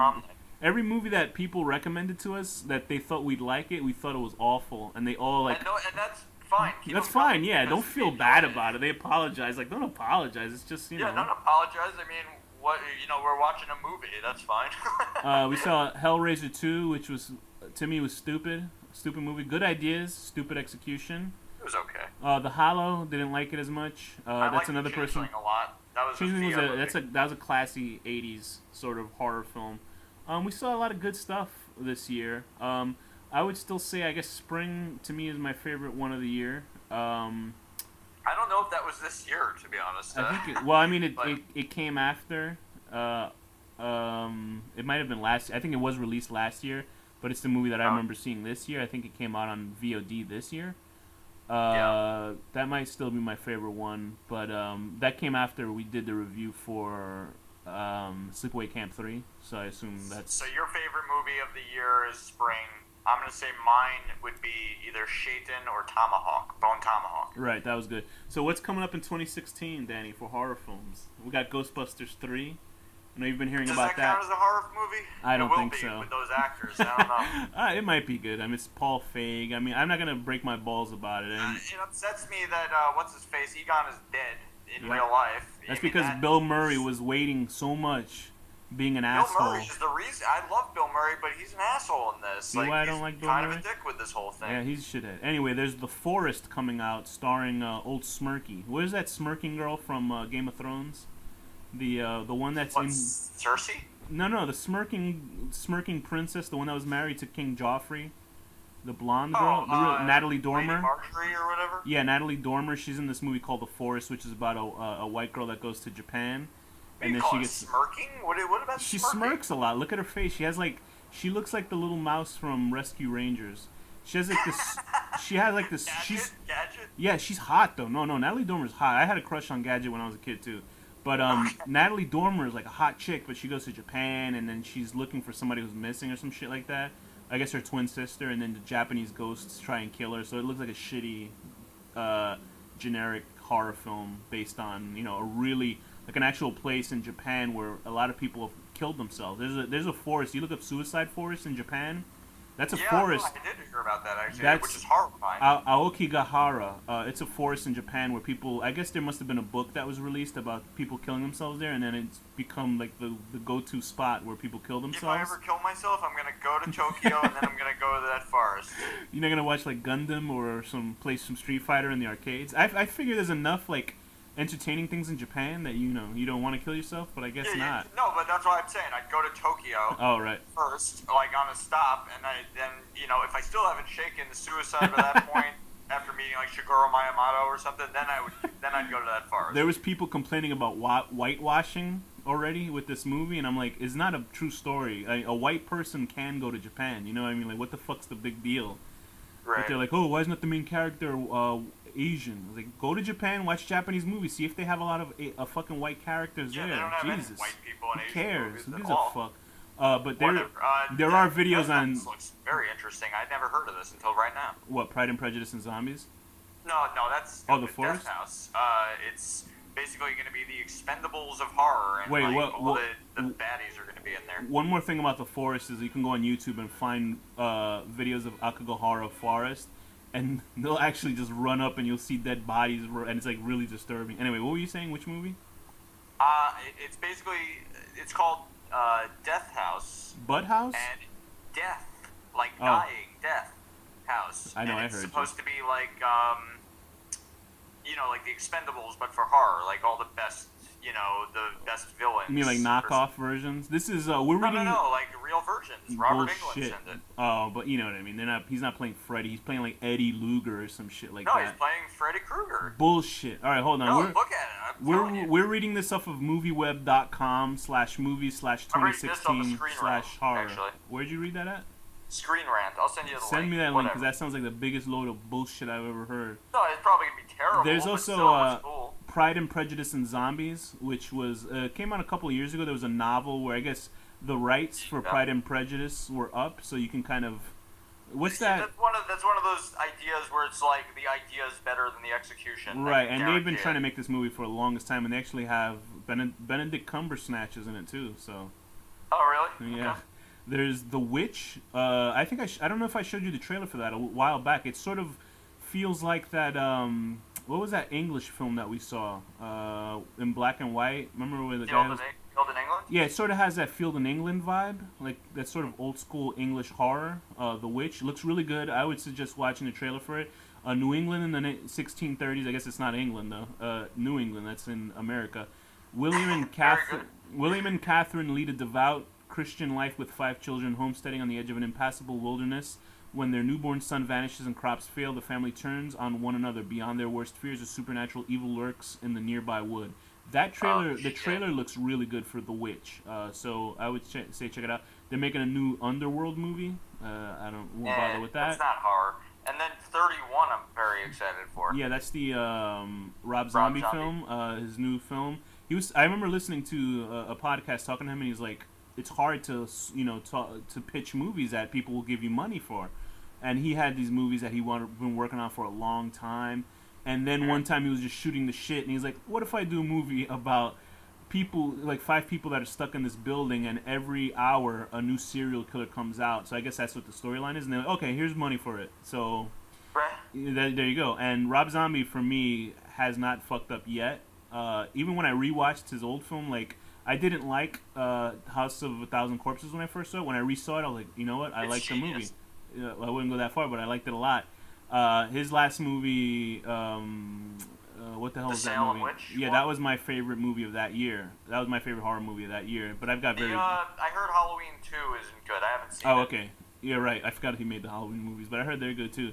S1: every movie that people recommended to us that they thought we'd like it, we thought it was awful, and they all like.
S2: And that's fine.
S1: That's fine. Yeah, don't feel bad about it. They apologize. Like, don't apologize. It's just know.
S2: Yeah, don't apologize. I mean, we're watching a movie. That's fine.
S1: We saw Hellraiser 2, which was to me was stupid. Stupid movie. Good ideas, stupid execution.
S2: It was okay.
S1: The Hollow, didn't like it as much. That's another person.
S2: A lot. That was
S1: that was a classy '80s sort of horror film. We saw a lot of good stuff this year. I would still say, I guess, Spring to me is my favorite one of the year.
S2: I don't know if that was this year, to be honest.
S1: I think it came after. It might have been last. I think it was released last year, but it's the movie that I remember seeing this year. I think it came out on VOD this year. That might still be my favorite one, but that came after we did the review for Sleepaway Camp 3, so I assume that's...
S2: So your favorite movie of the year is Spring. I'm going to say mine would be either Shaitan or Bone Tomahawk.
S1: Right, that was good. So what's coming up in 2016, Danny, for horror films? We got Ghostbusters 3. I know you've been hearing about that.
S2: Does that count as a horror movie?
S1: I don't think so.
S2: It will be with those actors. I don't know.
S1: It might be good. I mean, it's Paul Feig. I mean, I'm not going to break my balls about it.
S2: It upsets me that, what's-his-face, Egon is dead in real life.
S1: That's because Bill Murray was waiting so much, being an asshole.
S2: Bill Murray is the reason. I love Bill Murray, but he's an asshole in this.
S1: See why I don't like Bill Murray?
S2: He's kind of a dick with this whole thing.
S1: Yeah, he's a shithead. Anyway, there's The Forest coming out, starring old Smirky. What is that smirking girl from Game of Thrones? The one that's in
S2: Cersei?
S1: No, the smirking princess, the one that was married to King Joffrey, the blonde girl, Natalie Dormer.
S2: Lady Marjorie or whatever.
S1: Yeah, Natalie Dormer. She's in this movie called The Forest, which is about a white girl that goes to Japan,
S2: and then she gets smirking. What about
S1: she
S2: smirking?
S1: smirks a lot. Look at her face. She looks like the little mouse from Rescue Rangers. She has like this. She has like this.
S2: Gadget?
S1: Yeah, she's hot though. No, Natalie Dormer's hot. I had a crush on Gadget when I was a kid too. But Natalie Dormer is like a hot chick, but she goes to Japan and then she's looking for somebody who's missing or some shit like that. I guess her twin sister, and then the Japanese ghosts try and kill her. So it looks like a shitty, generic horror film based on a really like an actual place in Japan where a lot of people have killed themselves. There's a forest. You look up suicide forest in Japan. That's a forest.
S2: I did hear about that actually, which is horrifying.
S1: Aokigahara. It's a forest in Japan where people. I guess there must have been a book that was released about people killing themselves there, and then it's become like the go-to spot where people kill themselves.
S2: If I ever kill myself, I'm gonna go to Tokyo and then I'm gonna go to that forest.
S1: You're not gonna watch like Gundam or some place from Street Fighter in the arcades. I figure there's enough like entertaining things in Japan that you don't want to kill yourself, but I guess not.
S2: No, but that's what I'm saying. I'd go to Tokyo first, like on a stop, and then if I still haven't shaken the suicide by that point after meeting like Shigeru Miyamoto or something, then I'd go to that forest.
S1: There was people complaining about whitewashing already with this movie, and I'm like, it's not a true story. A white person can go to Japan. You know what I mean? Like, what the fuck's the big deal?
S2: Right.
S1: But they're like, oh, why isn't the main character Asian? Like, go to Japan, watch Japanese movies, see if they have a lot of fucking white characters there.
S2: They don't have
S1: Jesus,
S2: any white people in
S1: who
S2: Asian
S1: cares?
S2: movies
S1: Who
S2: at
S1: gives
S2: all.
S1: a fuck? But there are videos on.
S2: This looks very interesting. I'd never heard of this until right now.
S1: What, Pride and Prejudice and Zombies?
S2: No, that's
S1: The Forest.
S2: Death House. It's basically going to be the Expendables of horror, and
S1: Wait,
S2: all the baddies are going to be in there.
S1: One more thing about the forest is you can go on YouTube and find videos of Akagahara Forest, and they'll actually just run up and you'll see dead bodies, and it's like really disturbing. Anyway, what were you saying? Which movie?
S2: It's basically, it's called Death House.
S1: Bud House?
S2: And death, like dying, death house.
S1: I know,
S2: and
S1: I
S2: it's
S1: heard
S2: supposed to be like, like the Expendables, but for horror, like all the best, the best villains.
S1: You mean like knockoff versions? This is we're reading.
S2: No, like real versions. Robert Englund sent it.
S1: Oh, but you know what I mean. He's not playing Freddy. He's playing like Eddie Luger or some shit like that.
S2: No, he's playing Freddy Krueger.
S1: Bullshit. All right, hold on.
S2: No, look at it.
S1: We're reading this off of movieweb.com/movie/2016/horror. Where'd you read that at?
S2: Screen Rant. I'll send you the link.
S1: Send me that link because that sounds like the biggest load of bullshit I've ever heard.
S2: No, it's probably gonna be terrible.
S1: There's
S2: but
S1: also
S2: still, it's cool.
S1: Pride and Prejudice and Zombies, which was came out a couple of years ago. There was a novel where I guess the rights for Pride and Prejudice were up, so you can kind of what's that?
S2: That's one of those ideas where it's like the idea is better than the execution.
S1: Right, and they've been trying to make this movie for the longest time, and they actually have Benedict Cumberbatch in it too. So.
S2: Oh really?
S1: Yeah.
S2: Okay.
S1: There's The Witch. I think I don't know if I showed you the trailer for that a while back. It sort of feels like that. What was that English film that we saw in black and white? Remember where the guy was?
S2: Field in England?
S1: Yeah, it sort of has that Field in England vibe, like that sort of old school English horror. The Witch looks really good. I would suggest watching the trailer for it. New England in the 1630s. I guess it's not England though. New England. That's in America. William and Catherine lead a devout Christian life with 5 children, homesteading on the edge of an impassable wilderness. When their newborn son vanishes and crops fail, the family turns on one another. Beyond their worst fears, a supernatural evil lurks in the nearby wood. That trailer, the trailer looks really good for The Witch. So I would say check it out. They're making a new Underworld movie. Won't bother with that.
S2: That's not horror. And then 31, I'm very excited for.
S1: Yeah, that's the Rob Zombie film. His new film. I remember listening to a podcast talking to him, and he's like, it's hard to to pitch movies that people will give you money for, and he had these movies that been working on for a long time, and then one time he was just shooting the shit, and he's like, what if I do a movie about people, like 5 people that are stuck in this building, and every hour a new serial killer comes out. So I guess that's what the storyline is, and they're like, okay, here's money for it. So there you go. And Rob Zombie for me has not fucked up yet. Even when I rewatched his old film, like, I didn't like House of a Thousand Corpses when I first saw it. When I resaw it, I was like, you know what? I liked the movie. I wouldn't go that far, but I liked it a lot. His last movie, what the hell was that movie? Yeah, that was my favorite movie of that year. That was my favorite horror movie of that year. But I've got very...
S2: I heard Halloween 2 isn't good. I haven't seen it.
S1: Oh, okay. Yeah, right. I forgot he made the Halloween movies, but I heard they're good too.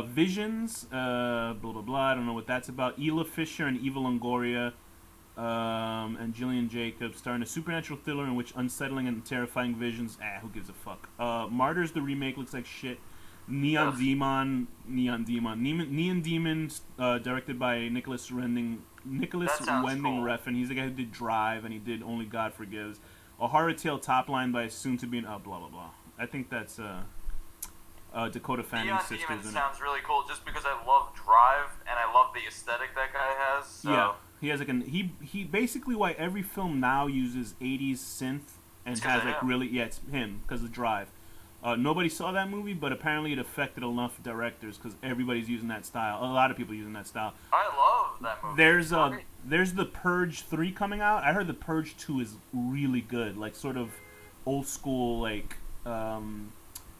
S1: Visions, blah, blah, blah. I don't know what that's about. Ela Fisher and Eva Longoria. And Gillian Jacobs, starring a supernatural thriller in which unsettling and terrifying visions. Who gives a fuck? Martyrs, the remake, looks like shit. Neon Demon, directed by Nicholas Winding Refn. He's the guy who did Drive, and he did Only God Forgives. A horror tale top line by soon to be blah blah blah. I think that's Dakota Fanning's sister.
S2: Neon Demon sounds really cool, just because I love Drive and I love the aesthetic that guy has. So.
S1: Yeah. He has like he basically why every film now uses 80s synth and has like really it's him because of Drive. Nobody saw that movie, but apparently it affected enough directors because everybody's using that style. A lot of people using that style.
S2: I love that movie.
S1: There's the Purge 3 coming out. I heard the Purge 2 is really good, like sort of old school like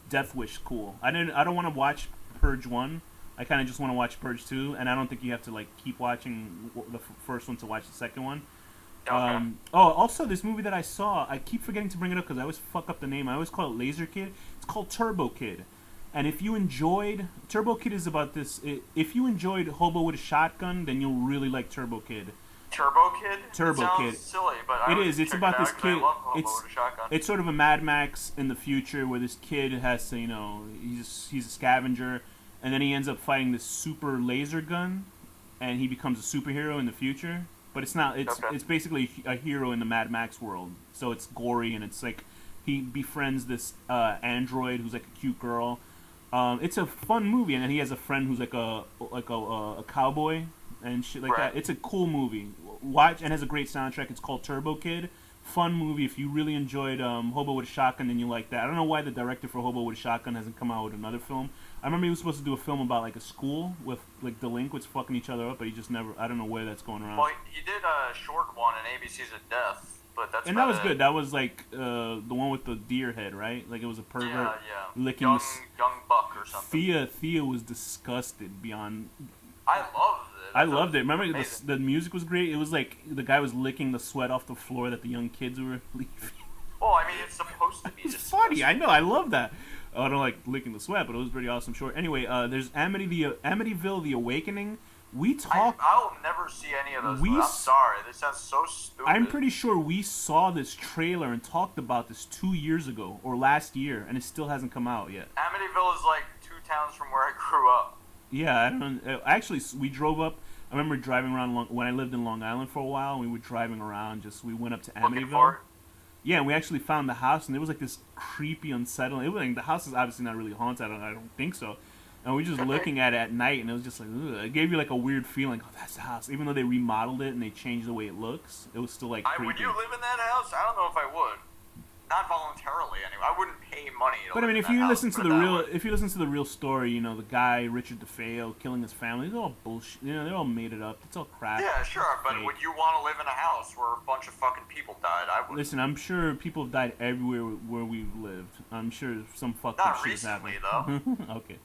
S1: Death Wish cool. I don't want to watch Purge 1. I kind of just want to watch Purge 2, and I don't think you have to like keep watching the first one to watch the second one.
S2: Okay.
S1: Also this movie that I saw, I keep forgetting to bring it up because I always fuck up the name. I always call it Laser Kid. It's called Turbo Kid. And if you enjoyed... Turbo Kid is about this... If you enjoyed Hobo with a Shotgun, then you'll really like Turbo Kid.
S2: Turbo Kid?
S1: Turbo
S2: Sounds
S1: Kid.
S2: Silly, but
S1: it is. It's about this kid.
S2: It's
S1: it's sort of a Mad Max in the future where this kid has to, he's a scavenger, and then he ends up fighting this super laser gun, and he becomes a superhero in the future. But it's not. It's basically a hero in the Mad Max world. So it's gory, and it's like he befriends this android who's like a cute girl. It's a fun movie, and then he has a friend who's like a cowboy and shit like that. It's a cool movie. watch and has a great soundtrack. It's called Turbo Kid. Fun movie. If you really enjoyed Hobo with a Shotgun, then you like that. I don't know why the director for Hobo with a Shotgun hasn't come out with another film. I remember he was supposed to do a film about like a school with like delinquents fucking each other up, but he just never. I don't know where that's going around.
S2: Well, he did a short one in ABC's of Death, but that's.
S1: And that was good. That was like the one with the deer head, right? Like it was a pervert licking
S2: young buck or something.
S1: Thea was disgusted beyond.
S2: I loved it.
S1: I loved it. Remember the music was great. It was like the guy was licking the sweat off the floor that the young kids were leaving.
S2: Well, I mean, it's supposed to be.
S1: It's funny. I know. I love that. I don't like licking the sweat, but it was pretty awesome. Short. Anyway, there's Amityville: The Awakening. We talked.
S2: I'll never see any of those. I'm sorry. This sounds so stupid.
S1: I'm pretty sure we saw this trailer and talked about this 2 years ago or last year, and it still hasn't come out yet.
S2: Amityville is like 2 towns from where I grew up.
S1: Yeah, I don't. Actually, we drove up. I remember driving around when I lived in Long Island for a while. And we were driving around. We went up to Amityville. Yeah, and we actually found the house, and there was like this creepy, unsettling. It was like the house is obviously not really haunted. I don't think so. And we were just looking at it at night, and it was just like, ugh. It gave you like a weird feeling. Oh, that's the house. Even though they remodeled it and they changed the way it looks, it was still like creepy.
S2: Would you live in that house? I don't know if I would. Not voluntarily, anyway. I wouldn't pay money.
S1: But I mean, if you listen to the real story, you know, the guy Richard DeFeo killing his family, it's all bullshit. You know, they're all made it up. It's all crap.
S2: Yeah, sure. But would you want to live in a house where a bunch of fucking people died? I would.
S1: Listen, I'm sure people have died everywhere where we've lived. I'm sure some fucked up shit has happened.
S2: Not recently, though.
S1: Okay.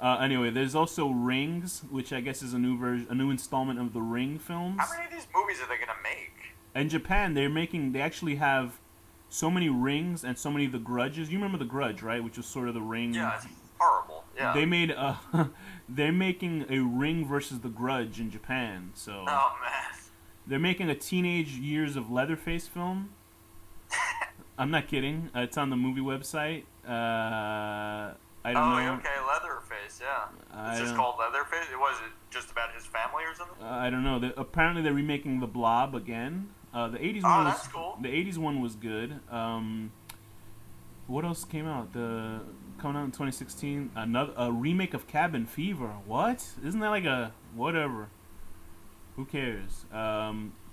S1: Anyway, there's also Rings, which I guess is a new installment of the Ring films.
S2: How many of these movies are they gonna make?
S1: In Japan, they actually have so many Rings and so many of the Grudges. You remember the Grudge, right? Which was sort of the Ring.
S2: Yeah, it's horrible. Yeah.
S1: They made they're making a Ring versus the Grudge in Japan. So.
S2: Oh man.
S1: They're making a Teenage Years of Leatherface film. I'm not kidding. It's on the movie website. I don't know.
S2: Okay, Leatherface, yeah. It's just called Leatherface? Was it just about his family or something?
S1: I don't know. Apparently they're remaking The Blob again. The 80s
S2: one
S1: was
S2: that's cool.
S1: The 80s one was good. What else came out? Coming out in 2016, a remake of Cabin Fever. What? Isn't that like a whatever? Who cares?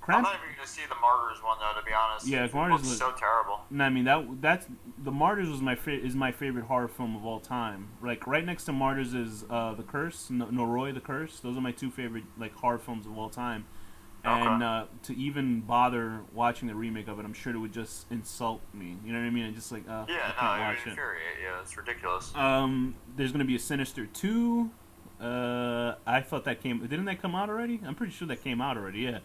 S2: I'm not even gonna see the Martyrs one though, to be honest.
S1: Yeah,
S2: Martyrs looks so terrible.
S1: No, I mean that's the Martyrs was my favorite horror film of all time. Like right next to Martyrs is The Curse, Noroi the Curse. Those are my 2 favorite like horror films of all time. And to even bother watching the remake of it, I'm sure it would just insult me. You know what I mean? And just like I can't watch it.
S2: Infuriate. Yeah, it's ridiculous.
S1: There's gonna be a Sinister 2. I thought didn't that come out already? I'm pretty sure that came out already. Yeah.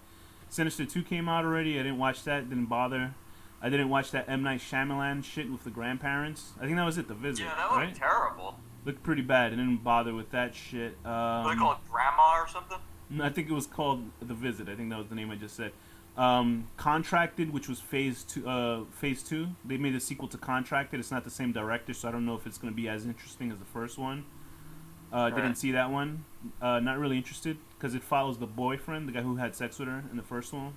S1: Sinister 2 came out already. I didn't watch that. Didn't bother. I didn't watch that M. Night Shyamalan shit with the grandparents. I think that was it, The Visit.
S2: Yeah, that looked terrible.
S1: Looked pretty bad. I didn't bother with that shit.
S2: What they call it, Grandma or something?
S1: I think it was called The Visit. I think that was the name I just said. Contracted, which was Phase 2. They made a sequel to Contracted. It's not the same director, so I don't know if it's going to be as interesting as the first one. Didn't see that one. Not really interested because it follows the boyfriend, the guy who had sex with her in the first one.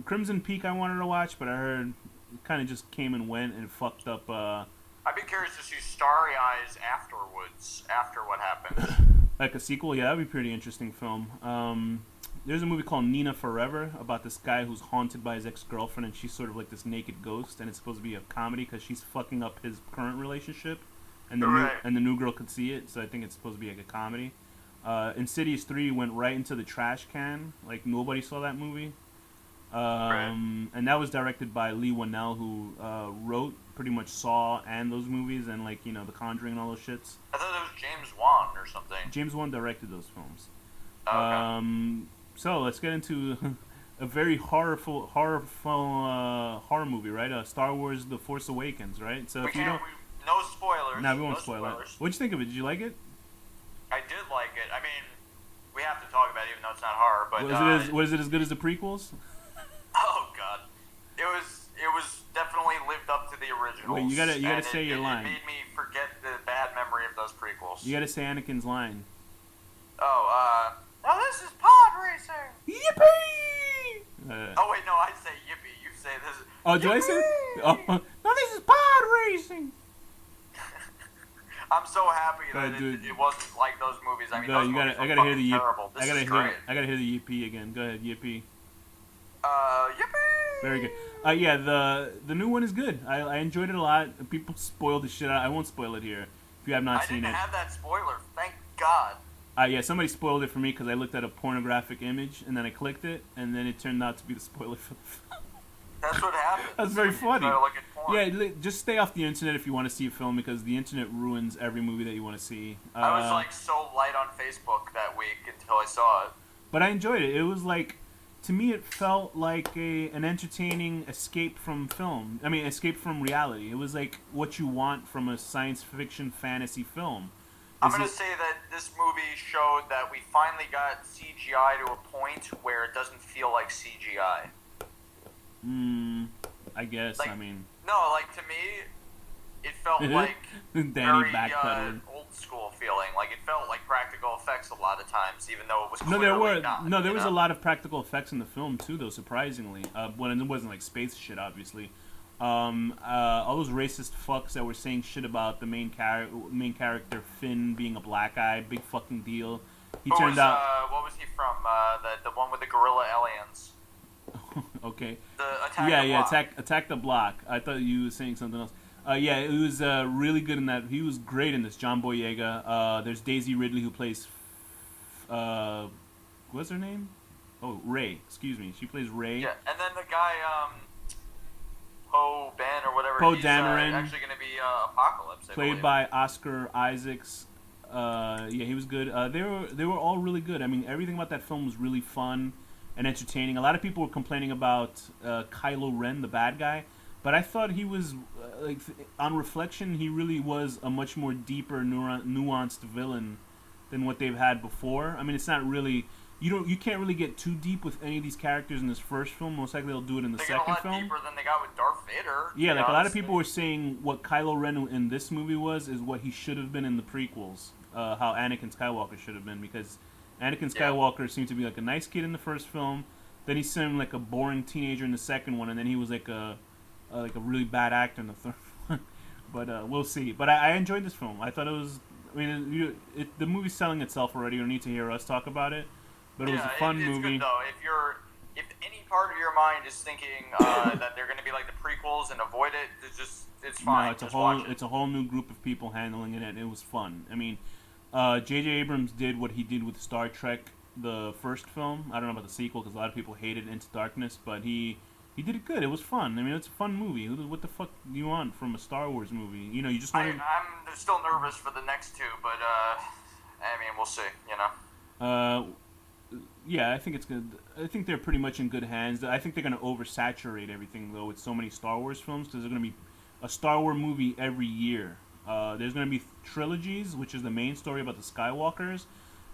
S1: Crimson Peak I wanted to watch, but I heard it kind of just came and went and fucked up.
S2: I'd be curious to see Starry Eyes afterwards, after what happens.
S1: Like a sequel? Yeah, that'd be a pretty interesting film. There's a movie called Nina Forever about this guy who's haunted by his ex-girlfriend, and she's sort of like this naked ghost, and it's supposed to be a comedy because she's fucking up his current relationship. And the new girl could see it, so I think it's supposed to be like a comedy. Insidious 3 went right into the trash can. Like, nobody saw that movie. And that was directed by Lee Whannell, who wrote pretty much Saw and those movies, and, like, you know, The Conjuring and all those shits.
S2: I thought it was James Wan or something.
S1: James Wan directed those films.
S2: Okay.
S1: So, let's get into a very horror movie, right? Star Wars The Force Awakens, right? So if you don't...
S2: No spoilers.
S1: No, we won't spoil it. What'd you think of it? Did you like it?
S2: I did like it. I mean, we have to talk about it, even though it's not horror. But
S1: was it as good as the prequels?
S2: Oh God, it was definitely lived up to the originals.
S1: Wait, you gotta say your line.
S2: It made me forget the bad memory of those prequels.
S1: You gotta say Anakin's line.
S2: Oh, now this is pod racing.
S1: Yippee!
S2: Oh wait, no, I say yippee. You say this.
S1: Oh, do I say? Oh, no, this is pod racing.
S2: I'm so happy that it wasn't like those movies. I mean, those movies
S1: I gotta hear the
S2: terrible.
S1: I gotta hear the yippee again. Go ahead, yippee.
S2: Yippee!
S1: Very good. Yeah, the new one is good. I enjoyed it a lot. People spoiled the shit out. I won't spoil it here if you have not
S2: I
S1: seen
S2: didn't
S1: it.
S2: have that spoiler. Thank God.
S1: Yeah, somebody spoiled it for me because I looked at a pornographic image and then I clicked it and then it turned out to be the spoiler for the film.
S2: That's what happened.
S1: That's very funny.
S2: Look at porn.
S1: Yeah, just stay off the internet if you want to see a film because the internet ruins every movie that you want to see.
S2: I was like so light on Facebook that week until I saw it.
S1: But I enjoyed it. It was like, to me, it felt like an entertaining escape from film. I mean, escape from reality. It was like what you want from a science fiction fantasy film.
S2: I'm going to say that this movie showed that we finally got CGI to a point where it doesn't feel like CGI.
S1: I guess,
S2: like,
S1: I mean...
S2: No, like, to me, it felt like
S1: Danny
S2: very old school feeling. Like, it felt like practical effects a lot of times, even though it was clearly not.
S1: There was a lot of practical effects in the film, too, though, surprisingly. When it wasn't, like, space shit, obviously. All those racist fucks that were saying shit about the main character, Finn, being a black guy, big fucking deal. Turned out...
S2: what was he from? The one with the gorilla aliens.
S1: Okay.
S2: Attack
S1: the Block. I thought you were saying something else. Yeah, it was really good in that. He was great in this. John Boyega. There's Daisy Ridley who plays. What's her name? Oh, Ray. Excuse me. She plays Ray.
S2: Yeah, and then the guy, Poe Ben or whatever.
S1: Poe
S2: he's
S1: Dameron.
S2: Actually going to be Apocalypse.
S1: Played by Oscar Isaacs. Yeah, he was good. They were all really good. I mean, everything about that film was really fun and entertaining. A lot of people were complaining about Kylo Ren, the bad guy, but I thought he was, on reflection, he really was a much more deeper, nuanced villain than what they've had before. I mean, it's not really, you can't really get too deep with any of these characters in this first film. Most likely they'll do it in the second film.
S2: They get a lot deeper than they got with Darth Vader.
S1: Yeah, like a lot of people were saying what Kylo Ren in this movie is what he should have been in the prequels. How Anakin Skywalker should have been, because Anakin Skywalker seemed to be like a nice kid in the first film. Then he seemed like a boring teenager in the second one, and then he was like a really bad actor in the third one. But we'll see. But I enjoyed this film. I thought it was. I mean, the movie's selling itself already. You don't need to hear us talk about it. But it was a fun movie.
S2: Good though. If any part of your mind is thinking that they're going to be like the prequels and avoid it, it's fine.
S1: No, it's a whole new group of people handling it, and it was fun. I mean. J.J. Abrams did what he did with Star Trek, the first film. I don't know about the sequel because a lot of people hated Into Darkness, but he did it good. It was fun. I mean, it's a fun movie. What the fuck do you want from a Star Wars movie? You know, you just want.
S2: I'm still nervous for the next two, but I mean, we'll see. You know.
S1: Yeah, I think it's good. I think they're pretty much in good hands. I think they're going to oversaturate everything though with so many Star Wars films because there's going to be a Star Wars movie every year. There's going to be trilogies, which is the main story about the Skywalkers,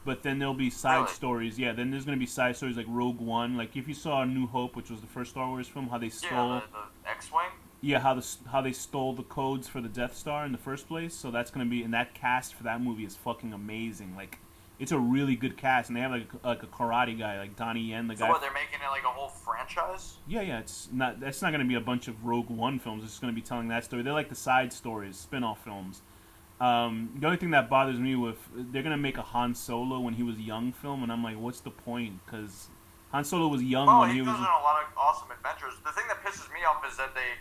S1: but then there'll be side stories. Yeah, then there's going to be side stories like Rogue One. Like if you saw A New Hope, which was the first Star Wars film, how they stole
S2: the X-wing.
S1: Yeah, how they stole the codes for the Death Star in the first place. So that's going to be, and that cast for that movie is fucking amazing. Like it's a really good cast, and they have like a karate guy like Donnie Yen, the guy.
S2: So what, they're making it like a whole franchise?
S1: Yeah, that's not going to be a bunch of Rogue One films. It's going to be telling that story. They're like the side stories, spin-off films. The only thing that bothers me they're going to make a Han Solo when he was young film, and I'm like, what's the point? Because Han Solo was young when he was.
S2: He goes on a lot of awesome adventures. The thing that pisses me off is that they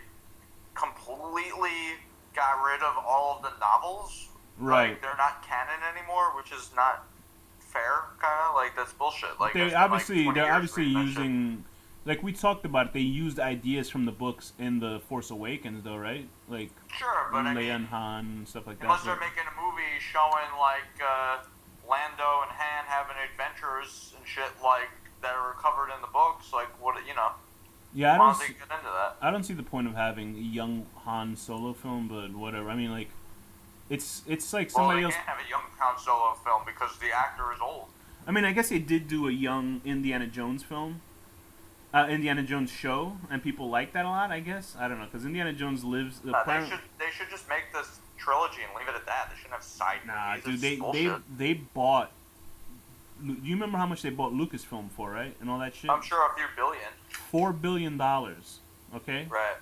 S2: completely got rid of all of the novels.
S1: Right.
S2: Like, they're not canon anymore, which is not fair, kind of. Like, that's bullshit. Like,
S1: they're obviously using, like we talked about it, they used ideas from the books in The Force Awakens, though, right? Like,
S2: sure, but
S1: Leia and Han and stuff like that.
S2: Unless they're making a movie showing, like, Lando and Han having adventures and shit, like, that are covered in the books, like, what, you know.
S1: Yeah,
S2: why don't they get into that?
S1: I don't see the point of having a young Han Solo film, but whatever. I mean, like, it's like somebody else.
S2: Well, they can't have a young Han Solo film because the actor is old.
S1: I mean, I guess they did do a young Indiana Jones film, Indiana Jones show, and people like that a lot. I guess I don't know because Indiana Jones lives.
S2: They should just make this trilogy and leave it at that. They shouldn't have side movies.
S1: Dude, they bought. Do you remember how much they bought Lucasfilm for, right, and all that shit?
S2: I'm sure a few billion.
S1: $4 billion. Okay.
S2: Right.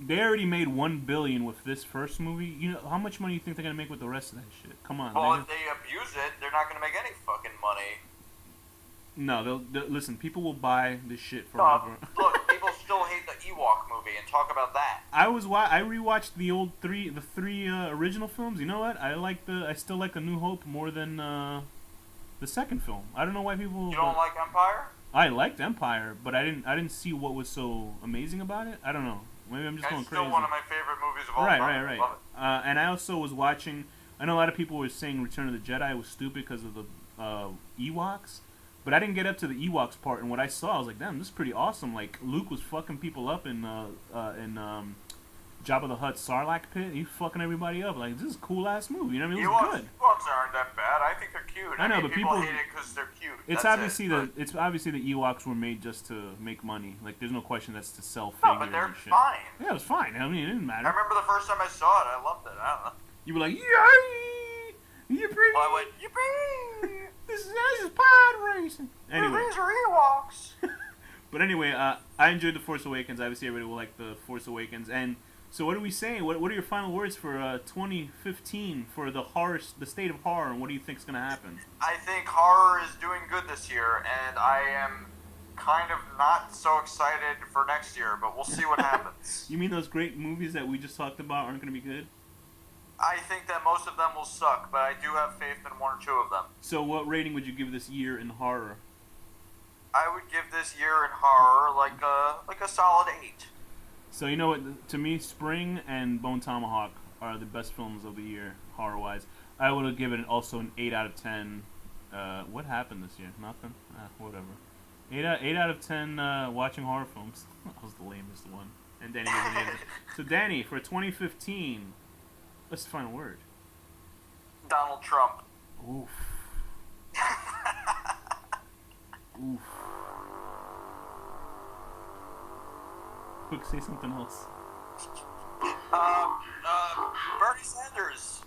S1: They already made $1 billion with this first movie. You know how much money you think they're gonna make with the rest of that shit? Come on.
S2: Well, if they abuse it, they're not gonna make any fucking money.
S1: No, they'll listen. People will buy this shit
S2: No,
S1: forever.
S2: look, people still hate the Ewok movie, and talk about that.
S1: I rewatched the three original films. You know what? I still like A New Hope more than the second film. I don't know why people.
S2: You don't like Empire?
S1: I liked Empire, but I didn't see what was so amazing about it. I don't know. Maybe I'm just going crazy.
S2: It's still one of my favorite movies of all
S1: Right,
S2: time.
S1: right, right.
S2: Love it.
S1: And I also was watching. I know a lot of people were saying Return of the Jedi was stupid because of the Ewoks, but I didn't get up to the Ewoks part. And what I saw, I was like, damn, this is pretty awesome. Like Luke was fucking people up in Jabba the Hutt's Sarlacc pit. He's fucking everybody up. Like, this is a cool ass movie. You know what I mean? It was good.
S2: Ewoks aren't that bad. I think they're cute.
S1: I know,
S2: mean,
S1: but
S2: people
S1: people
S2: hate it because they're cute.
S1: It's
S2: That's
S1: obviously the Ewoks were made just to make money. Like, there's no question that's to sell
S2: No,
S1: figures
S2: but they're
S1: and shit.
S2: fine.
S1: Yeah, it was fine. I mean, it didn't matter.
S2: I remember the first time I saw it. I loved it. I don't know.
S1: You were like, yay! Yippee!
S2: Well, I went, yippee!
S1: This is pod racing. Anyway.
S2: These are Ewoks.
S1: But anyway, I enjoyed The Force Awakens. Obviously, everybody will like The Force Awakens. And so, what are we saying? What are your final words for 2015 for the state of horror, and what do you think is going to happen?
S2: I think horror is doing good this year, and I am kind of not so excited for next year, but we'll see what happens.
S1: You mean those great movies that we just talked about aren't going to be good?
S2: I think that most of them will suck, but I do have faith in one or two of them.
S1: So, what rating would you give this year in horror?
S2: I would give this year in horror like a solid 8.
S1: So you know what? To me, Spring and Bone Tomahawk are the best films of the year, horror-wise. I would give it also an 8 out of 10. What happened this year? Nothing. Whatever. 8 out of 10 watching horror films. That was the lamest one. And Danny was an 8. So Danny, for 2015, what's the final word?
S2: Donald Trump.
S1: Oof. Oof. Quick, say something else.
S2: Bernie Sanders.